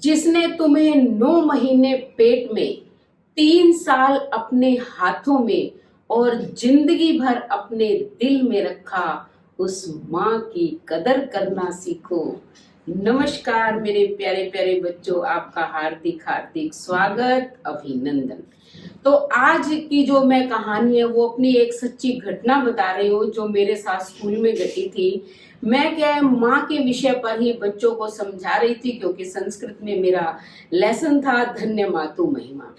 जिसने तुम्हें 9 महीने पेट में, 3 साल अपने हाथों में और जिंदगी भर अपने दिल में रखा, उस माँ की कदर करना सीखो। नमस्कार मेरे प्यारे प्यारे बच्चों, आपका हार्दिक हार्दिक स्वागत, अभिनंदन। तो आज की जो मैं कहानी है वो अपनी एक सच्ची घटना बता रही हूँ जो मेरे साथ स्कूल में घटी थी। मैं क्या है, माँ के विषय पर ही बच्चों को समझा रही थी, क्योंकि संस्कृत में मेरा लेसन था धन्य मातु महिमा।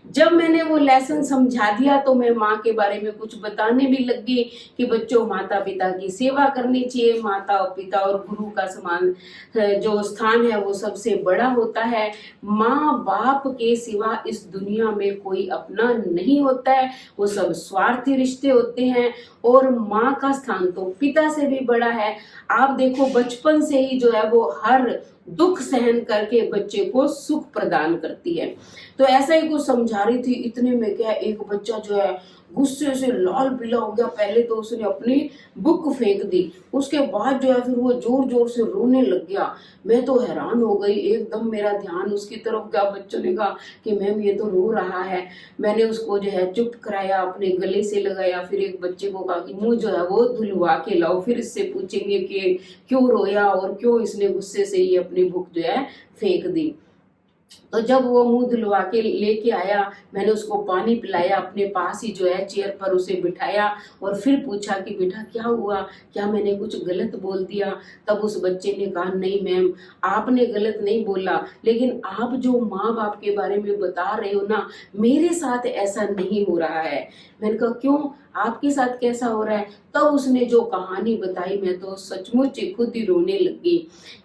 जब मैंने वो लेसन समझा दिया तो मैं माँ के बारे में कुछ बताने भी लगी कि बच्चों, माता पिता की सेवा करनी चाहिए। माता और पिता और गुरु का समान जो स्थान है वो सबसे बड़ा होता है। माँ बाप के सिवा इस दुनिया में कोई अपना नहीं होता है, वो सब स्वार्थी रिश्ते होते हैं और माँ का स्थान तो पिता से भी बड़ा है। आप देखो, बचपन से ही जो है वो हर दुख सहन करके बच्चे को सुख प्रदान करती है। तो ऐसा ही कुछ समझा रही थी, इतने में क्या एक बच्चा जो है गुस्से से लाल पीला हो गया। पहले तो उसने अपनी बुक फेंक दी, उसके बाद जो है फिर वो जोर जोर से रोने लग गया। मैं तो हैरान हो गई, एकदम मेरा ध्यान उसकी तरफ गया। बच्चों ने कहा कि मैम ये तो रो रहा है। मैंने उसको जो है चुप कराया, अपने गले से लगाया। फिर एक बच्चे को कहा कि मुंह जो है वो धुलवा के लाओ, फिर इससे पूछेंगे कि क्यों रोया और क्यों इसने गुस्से से ये अपनी बुक जो है फेंक दी। तो जब वो मुंह धुलवा के लेके आया, मैंने उसको पानी पिलाया, अपने पास ही जो है चेयर पर उसे बिठाया और फिर पूछा कि बेटा क्या हुआ, क्या मैंने कुछ गलत बोल दिया। तब उस बच्चे ने कहा नहीं मैम, आपने गलत नहीं बोला, लेकिन आप जो माँ बाप के बारे में बता रहे हो ना, मेरे साथ ऐसा नहीं हो रहा है। मैंने कहा क्यों, आपके साथ कैसा हो रहा है। तब उसने जो कहानी बताई, मैं तो सचमुच खुद ही रोने लगी।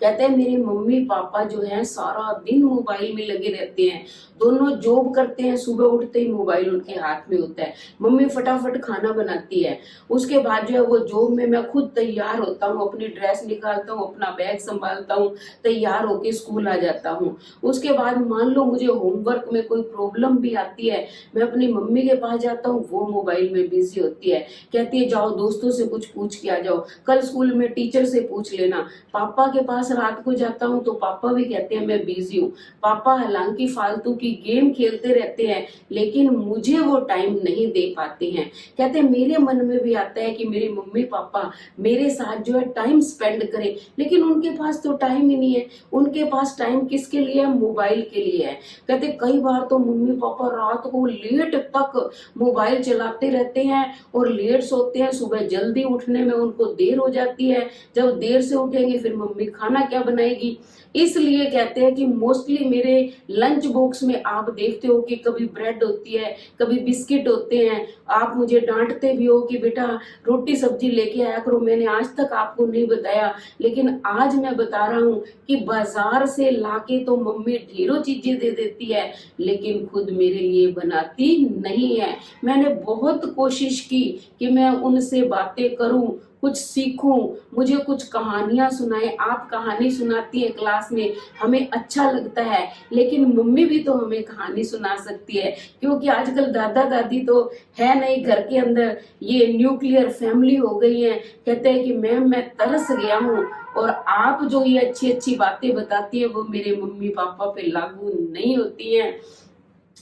कहते हैं मेरे मम्मी पापा जो है सारा दिन मोबाइल में लगे रहते हैं, दोनों जॉब करते हैं, सुबह उठते ही मोबाइल उनके हाथ में होता है। मम्मी फटाफट खाना बनाती है, उसके बाद जो है वो जॉब में, मैं खुद तैयार होता हूँ, अपनी ड्रेस निकालता हूँ, अपना बैग संभालता हूँ, तैयार होके स्कूल आ जाता हूँ। उसके बाद मान लो मुझे होमवर्क में कोई प्रॉब्लम भी आती है, मैं अपनी मम्मी के पास जाता हूँ, वो मोबाइल में बिजी होती है। कहती है जाओ दोस्तों से कुछ पूछ के आ जाओ, कल स्कूल में टीचर से पूछ लेना। पापा के पास रात को जाता हूँ तो पापा भी कहते हैं मैं बिजी हूँ। पापा हालांकि फालतू की गेम खेलते रहते हैं, लेकिन मुझे वो टाइम नहीं दे पाते हैं। कहते हैं मेरे मन में भी आता है कि मेरे मम्मी पापा मेरे साथ जो है टाइम स्पेंड करें, लेकिन उनके पास तो टाइम ही नहीं है। उनके पास टाइम किसके लिए है, मोबाइल के लिए है। कहते कई बार तो मम्मी पापा रात को लेट तक मोबाइल चलाते रहते हैं और लेट सोते हैं, सुबह जल्दी उठने में उनको देर हो जाती है। जब देर से उठेंगे फिर मम्मी खाना क्या बनाएगी। इसलिए कहते हैं कि मोस्टली मेरे लंच बॉक्स में आप देखते हो कि कभी ब्रेड होती है, कभी बिस्किट होते हैं। आप मुझे डांटते भी हो कि बेटा रोटी सब्जी लेके आया करो, मैंने आज तक आपको नहीं बताया, लेकिन आज मैं बता रहा हूँ कि बाजार से लाके तो मम्मी ढेरों चीजें दे देती है, लेकिन खुद मेरे लिए बनाती नहीं है। मैंने बहुत कोशिश की कि मैं उनसे बातें करूं, कुछ सीखूं, मुझे कुछ कहानियां सुनाए। आप कहानी सुनाती है क्लास में, हमें अच्छा लगता है, लेकिन मम्मी भी तो हमें कहानी सुना सकती है, क्योंकि आजकल दादा दादी तो है नहीं घर के अंदर, ये न्यूक्लियर फैमिली हो गई है। कहते हैं कि मैम मैं तरस गया हूँ, और आप जो ये अच्छी अच्छी बातें बताती है वो मेरे मम्मी पापा पे लागू नहीं होती हैं।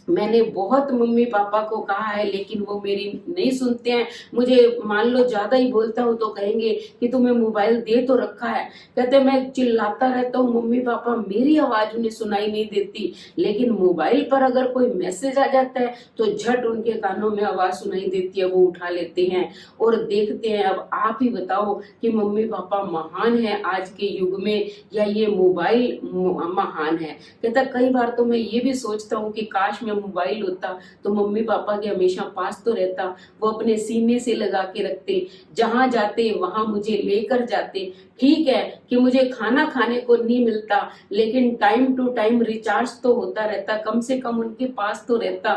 मैंने बहुत मम्मी पापा को कहा है, लेकिन वो मेरी नहीं सुनते हैं। मुझे मान लो ज्यादा ही बोलता हूँ तो कहेंगे कि तुम्हें मोबाइल दे तो रखा है। कहते मैं चिल्लाता रहता हूँ, मम्मी पापा मेरी आवाज उन्हें सुनाई नहीं देती, लेकिन मोबाइल पर अगर कोई मैसेज आ जाता है तो झट उनके कानों में आवाज सुनाई देती है, वो उठा लेते हैं और देखते हैं। अब आप ही बताओ कि मम्मी पापा महान है आज के युग में या ये मोबाइल महान है। कहता कई बार तो मैं ये भी सोचता हूँ कि काश में मोबाइल होता तो मम्मी पापा के हमेशा पास तो रहता, वो अपने सीने से लगा के रखते, जहां जाते वहां मुझे लेकर जाते। ठीक है कि मुझे खाना खाने को नहीं मिलता, लेकिन टाइम टू टाइम रिचार्ज तो होता रहता, कम से कम उनके पास तो रहता।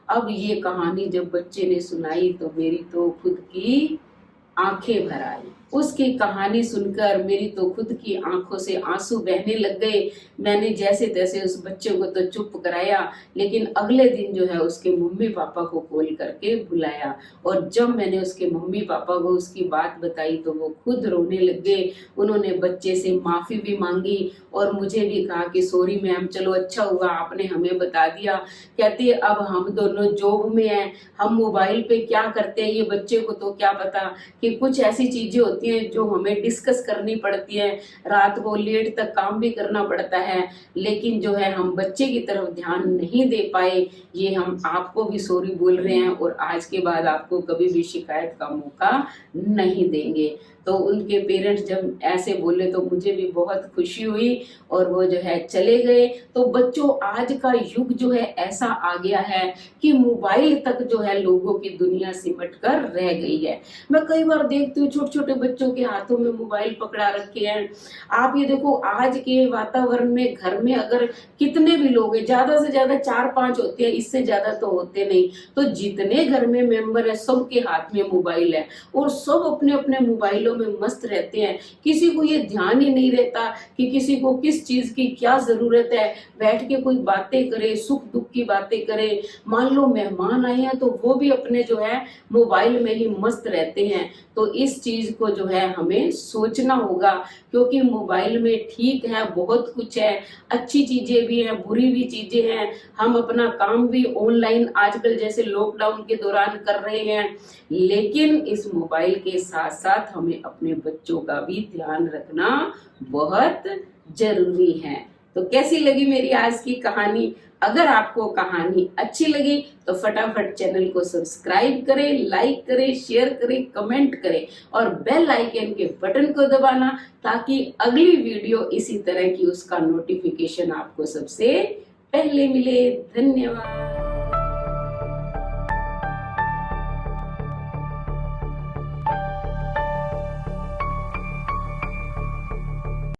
अब ये कहानी जब बच्चे ने सुनाई तो मेरी तो खुद की आंखें भर आई। उसकी कहानी सुनकर मेरी तो खुद की आंखों से आंसू बहने लग गए। मैंने जैसे तैसे उस बच्चे को तो चुप कराया, लेकिन अगले दिन जो है उसके मम्मी पापा को कॉल करके बुलाया, और जब मैंने उसके मम्मी पापा को उसकी बात बताई तो वो खुद रोने लग गए। उन्होंने बच्चे से माफ़ी भी मांगी और मुझे भी कहा कि सॉरी मैम, चलो अच्छा हुआ आपने हमें बता दिया। कहते अब हम दोनों जॉब में हैं, हम मोबाइल पे क्या करते हैं ये बच्चे को तो क्या पता, कि कुछ ऐसी चीजें होती हैं जो हमें डिस्कस करनी पड़ती है, रात को लेट तक काम भी करना पड़ता है, लेकिन जो है हम बच्चे की तरफ ध्यान नहीं दे पाए। ये हम आपको भी सॉरी बोल रहे हैं और आज के बाद आपको कभी भी शिकायत का मौका नहीं देंगे। तो उनके पेरेंट्स जब ऐसे बोले तो मुझे भी बहुत खुशी हुई और वो जो है चले गए। तो बच्चों, आज का युग जो है ऐसा आ गया है कि मोबाइल तक जो है लोगों की दुनिया सिमट कर रह गई है। मैं कई बार देखती हूँ छोटे छोटे बच्चों के हाथों में मोबाइल पकड़ा रखे हैं। आप ये देखो, आज के वातावरण में घर में अगर कितने भी लोग हैं, ज्यादा से ज्यादा 4-5 होते हैं, इससे ज्यादा तो होते नहीं, तो जितने घर में मेंबर है सबके हाथ में मोबाइल है और सब अपने अपने मोबाइलों में मस्त रहते हैं। किसी को ये ध्यान ही नहीं रहता कि किसी को किस चीज की क्या जरूरत है, बैठ के कोई बातें करे, सुख दुख की बातें करे। मान लो मेहमान आए हैं तो वो भी अपने जो है मोबाइल में ही मस्त रहते हैं। तो इस चीज को जो है हमें सोचना होगा, क्योंकि मोबाइल में ठीक है बहुत कुछ है, अच्छी चीजें भी हैं, बुरी भी चीजें हैं। हम अपना काम भी ऑनलाइन आजकल जैसे लॉकडाउन के दौरान कर रहे हैं, लेकिन इस मोबाइल के साथ साथ हमें अपने बच्चों का भी ध्यान रखना बहुत जरूरी है। तो कैसी लगी मेरी आज की कहानी? अगर आपको कहानी अच्छी लगी तो फटाफट चैनल को सब्सक्राइब करें, लाइक करें, शेयर करें, कमेंट करें और बेल आइकन के बटन को दबाना, ताकि अगली वीडियो इसी तरह की उसका नोटिफिकेशन आपको सबसे पहले मिले। धन्यवाद।